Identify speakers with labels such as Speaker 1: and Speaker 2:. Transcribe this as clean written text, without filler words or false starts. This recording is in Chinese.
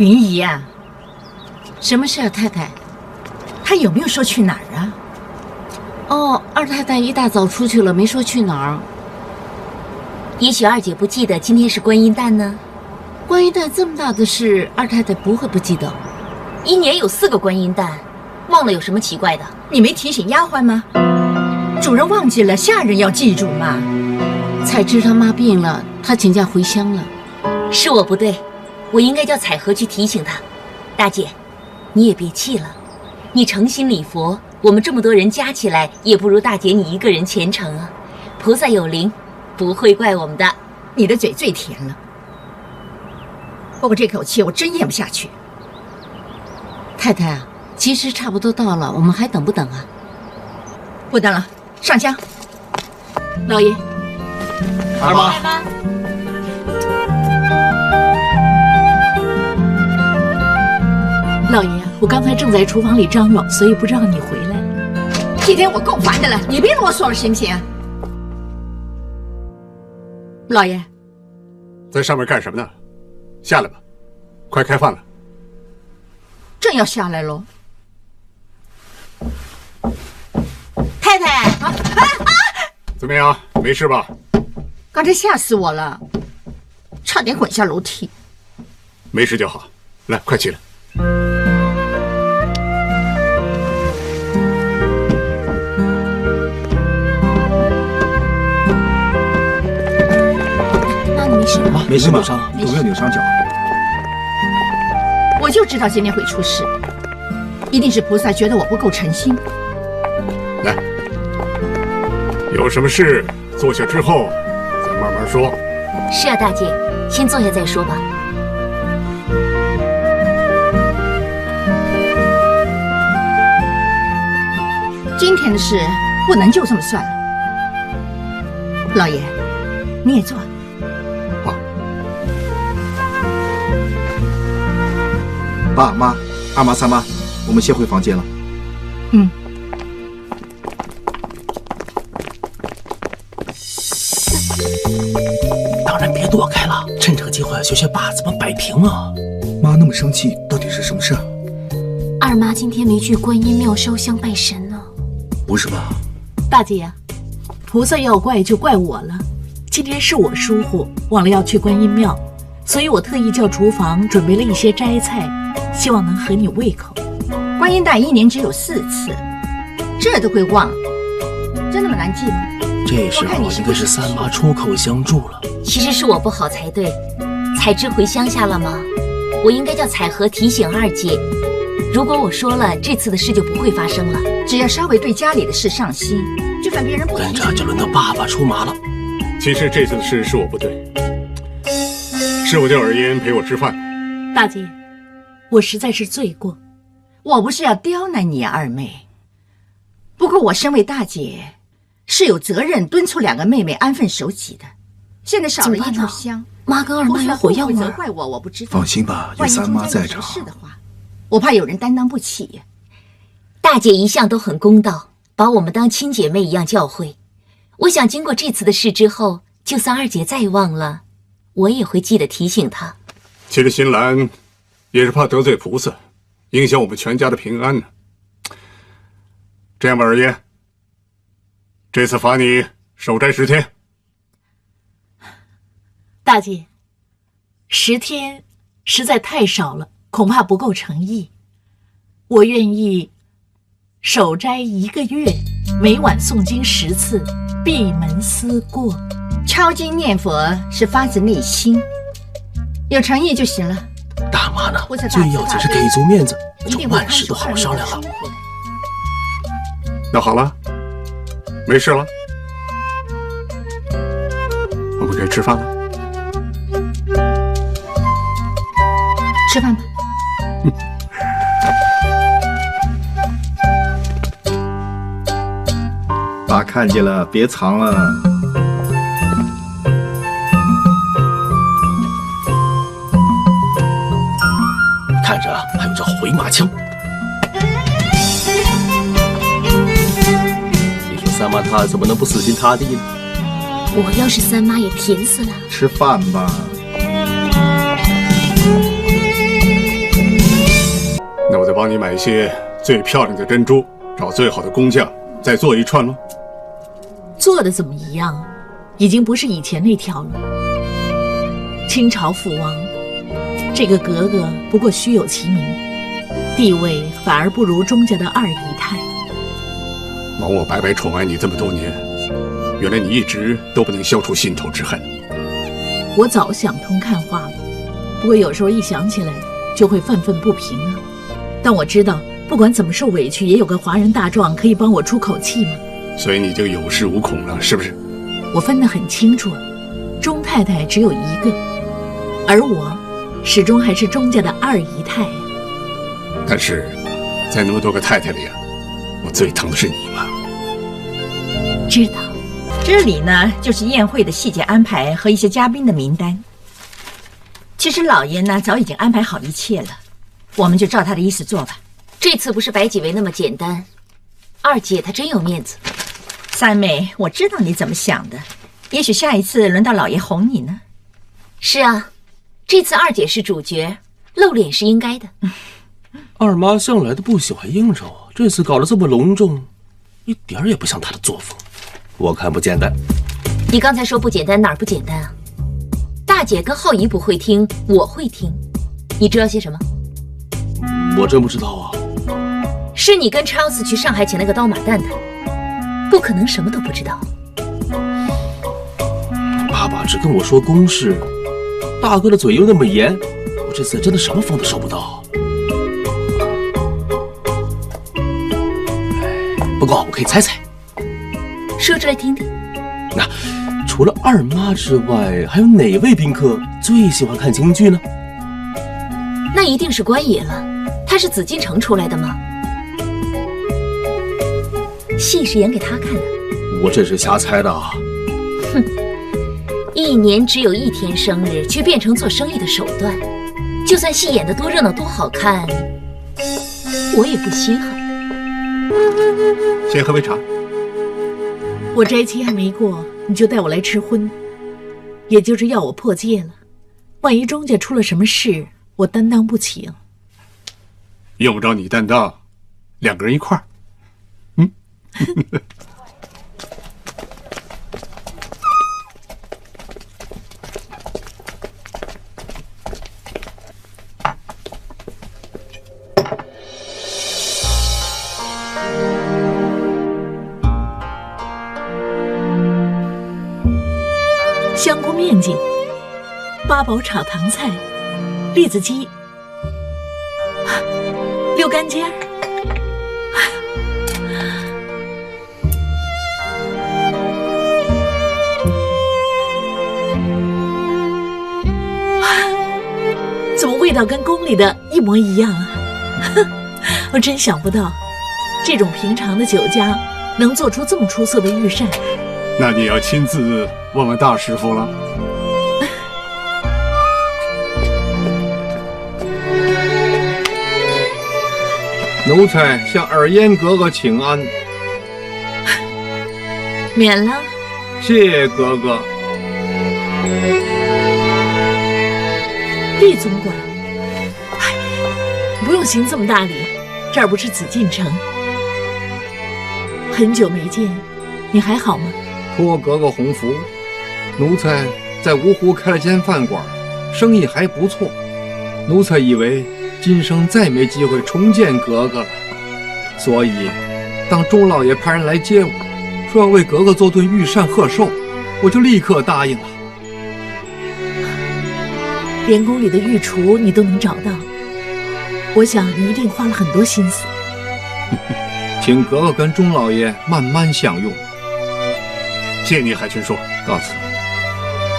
Speaker 1: 云姨呀，什么事啊，太太？她有没有说去哪儿啊？
Speaker 2: 哦，二太太一大早出去了，没说去哪儿。
Speaker 3: 也许二姐不记得今天是观音诞呢。
Speaker 2: 观音诞这么大的事，二太太不会不记得。
Speaker 3: 一年有4个观音诞，忘了有什么奇怪的？
Speaker 1: 你没提醒丫鬟吗？主人忘记了，下人要记住嘛。
Speaker 2: 彩芝她妈病了，她请假回乡了。
Speaker 3: 是我不对，我应该叫彩荷去提醒她。大姐，你也别气了，你诚心礼佛，我们这么多人加起来也不如大姐你一个人虔诚啊。菩萨有灵，不会怪我们的。
Speaker 1: 你的嘴最甜了，不过这口气我真咽不下去。
Speaker 2: 太太啊，其实差不多到了，我们还等不等啊？
Speaker 1: 不等了，上香。
Speaker 2: 老爷，
Speaker 4: 二妈，
Speaker 2: 老爷，我刚才正在厨房里张罗，所以不知道你回来了。
Speaker 1: 今天我够烦的了，你别啰嗦了，行不行？老爷，
Speaker 4: 在上面干什么呢？下来吧，快开饭了。
Speaker 1: 正要下来喽。
Speaker 3: 太太，
Speaker 4: 怎么样？没事吧？
Speaker 1: 刚才吓死我了，差点滚下楼梯。
Speaker 4: 没事就好。来，快起来。
Speaker 3: 妈，你没事吧？
Speaker 5: 没事扭伤，有没有扭伤脚？
Speaker 1: 我就知道今天会出事，一定是菩萨觉得我不够诚心。
Speaker 4: 来，有什么事坐下之后再慢慢说。
Speaker 3: 是啊，大姐，先坐下再说吧。
Speaker 1: 今天的事不能就这么算了。老爷，你也坐。
Speaker 4: 好。
Speaker 5: 爸妈、二妈、三妈，我们先回房间了。
Speaker 1: 嗯。
Speaker 6: 当然别躲开了，趁这个机会学学爸怎么摆平啊！
Speaker 5: 妈那么生气，到底是什么事啊？
Speaker 3: 二妈今天没去观音庙烧香拜神呢。
Speaker 5: 不是吧？
Speaker 2: 大姐呀，菩萨要怪就怪我了。今天是我疏忽，忘了要去观音庙，所以我特意叫厨房准备了一些斋菜，希望能合你胃口。
Speaker 1: 观音诞1年只有4次，这都会忘，真那么难记吗？
Speaker 6: 这时候应该是三妈出口相助了。
Speaker 3: 其实是我不好才对。彩芝回乡下了吗？我应该叫彩荷提醒二姐。如果我说了，这次的事就不会发生了。
Speaker 1: 只要稍微对家里的事上心，就算别人不提醒。
Speaker 6: 跟着就轮到爸爸出马了。
Speaker 4: 其实这次的事是我不对，是我叫尔嫣陪我吃饭。
Speaker 2: 大姐，我实在是罪过。
Speaker 1: 我不是要刁难你啊，二妹。不过我身为大姐，是有责任敦促2个妹妹安分守己的。现在少了一炷香，
Speaker 3: 妈跟二妈有火药味。
Speaker 1: 责怪我不知道。
Speaker 5: 放心吧，有三妈在场。
Speaker 1: 是的话，我怕有人担当不起。
Speaker 3: 大姐一向都很公道，把我们当亲姐妹一样教诲。我想经过这次的事之后，就算二姐再忘了，我也会记得提醒她。
Speaker 4: 其实新兰也是怕得罪菩萨，影响我们全家的平安呢。这样吧，二爷，这次罚你守斋10天。
Speaker 2: 大姐，10天实在太少了，恐怕不够诚意。我愿意守斋1个月，每晚诵经10次，闭门思过。
Speaker 1: 抄经念佛是发自内心，有诚意就行了。
Speaker 6: 大妈呢？最要紧是给足面子，这万事都好商量了。
Speaker 4: 那好了，没事了，我们可以吃饭了。
Speaker 1: 吃饭吧。
Speaker 5: 爸看见了，别藏了。
Speaker 6: 看着还有这回马枪。你说三妈她怎么能不死心塌地呢？
Speaker 3: 我要是三妈也甜死了。
Speaker 5: 吃饭吧。
Speaker 4: 帮你买一些最漂亮的珍珠，找最好的工匠，再做一串喽。
Speaker 2: 做的怎么一样？已经不是以前那条了。清朝父王，这个格格不过虚有其名，地位反而不如钟家的二姨太。
Speaker 4: 枉我白白宠爱你这么多年，原来你一直都不能消除心头之恨。
Speaker 2: 我早想通看化了，不过有时候一想起来就会愤愤不平啊。但我知道，不管怎么受委屈，也有个华人大壮可以帮我出口气嘛。
Speaker 4: 所以你就有恃无恐了，是不是？
Speaker 2: 我分得很清楚，钟太太只有一个，而我始终还是钟家的二姨太。
Speaker 4: 但是，在那么多个太太里啊，我最疼的是你嘛。
Speaker 2: 知道。
Speaker 1: 这里呢，就是宴会的细节安排和一些嘉宾的名单。其实老爷呢，早已经安排好一切了，我们就照他的意思做吧。
Speaker 3: 这次不是白几围那么简单，二姐她真有面子。
Speaker 1: 三妹，我知道你怎么想的，也许下一次轮到老爷哄你呢。
Speaker 3: 是啊，这次二姐是主角，露脸是应该的。
Speaker 6: 二妈向来都不喜欢应酬，这次搞得这么隆重，一点儿也不像她的作风。我看不简单。
Speaker 3: 你刚才说不简单，哪儿不简单啊？大姐跟浩姨不会听，我会听。你知道些什么？
Speaker 6: 我真不知道啊。
Speaker 3: 是你跟 Charles 去上海请那个刀马旦的，不可能什么都不知道。
Speaker 6: 爸爸只跟我说公事，大哥的嘴又那么严，我这次真的什么风都收不到。不过我可以猜猜。
Speaker 3: 说出来听听。
Speaker 6: 那除了二妈之外，还有哪位宾客最喜欢看京剧呢？
Speaker 3: 那一定是关爷了，他是紫禁城出来的吗？戏是演给他看的。
Speaker 6: 我这是瞎猜的啊。
Speaker 3: 哼，一年只有一天生日，却变成做生意的手段。就算戏演得多热闹多好看，我也不稀罕。
Speaker 4: 先喝杯茶。
Speaker 2: 我斋期还没过，你就带我来吃荤，也就是要我破戒了。万一钟家出了什么事，我担当不起。
Speaker 4: 用不着你担当，两个人一块儿。
Speaker 2: 香菇面筋、八宝炒糖菜、栗子鸡、溜干尖儿。怎么味道跟宫里的一模一样啊？我真想不到，这种平常的酒家能做出这么出色的御膳。
Speaker 4: 那你要亲自问问大师傅了。
Speaker 5: 奴才向尔嫣格格请安。
Speaker 2: 免了。
Speaker 5: 谢格格。
Speaker 2: 厉总管，不用行这么大礼，这儿不是紫禁城。很久没见，你还好吗？
Speaker 5: 托格格洪福，奴才在芜湖开了间饭馆，生意还不错。奴才以为今生再没机会重见格格了，所以当钟老爷派人来接我，说要为格格做顿御膳贺寿，我就立刻答应了。
Speaker 2: 连宫里的御厨你都能找到，我想你一定花了很多心思。
Speaker 5: 请格格跟钟老爷慢慢享用。
Speaker 4: 谢你海群说，
Speaker 5: 告辞。